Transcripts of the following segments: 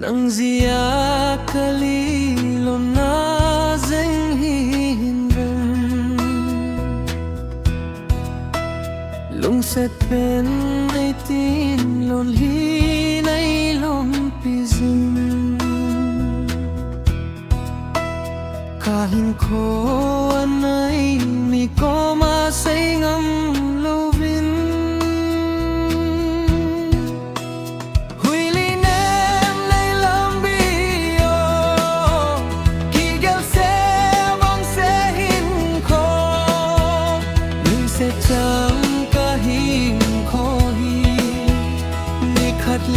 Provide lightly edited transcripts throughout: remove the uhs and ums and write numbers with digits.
nang zia kali lonna zeng hin rem lung set pen ai tin lon hi nay lom pizim kahin ko anay mi ko ma say ngam lovin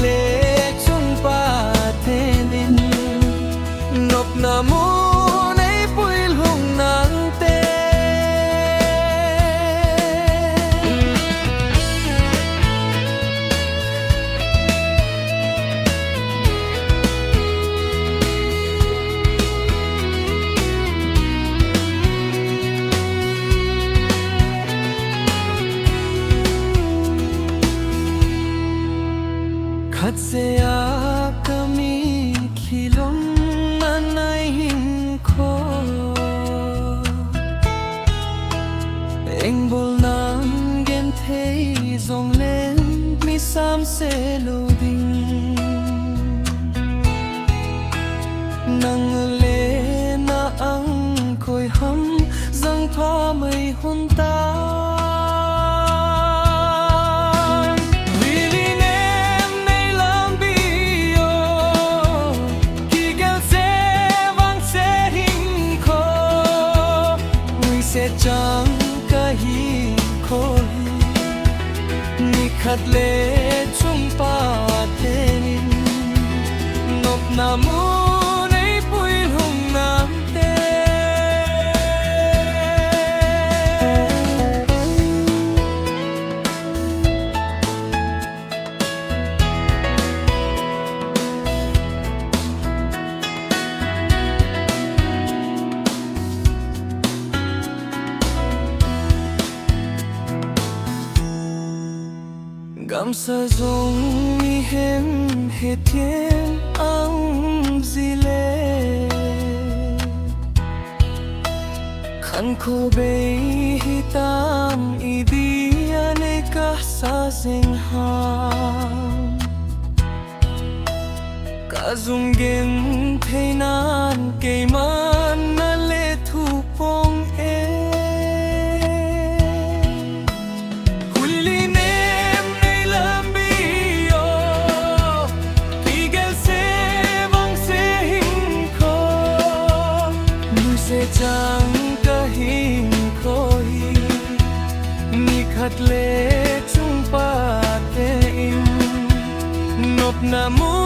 lệ chung pa thenin nop na mu nei puil hung nang te khat se a kami khilom anai hin kho eng bol nang gen thei zong len mi sam se lo ding nang le na ang khoi ham zang tha mai hun ta chẳng cả hi khôi ni khát lệ chung pa thenin nop na mu nei puil hung nam te gam sa zong mi hem he thiên ang zile khan ko be hi tam i di ane ka sa sing ham ka zum gen thei nan ke man na le thu pong e chẳng cả hin khôi ni khát lệ chung pa te im nop na mu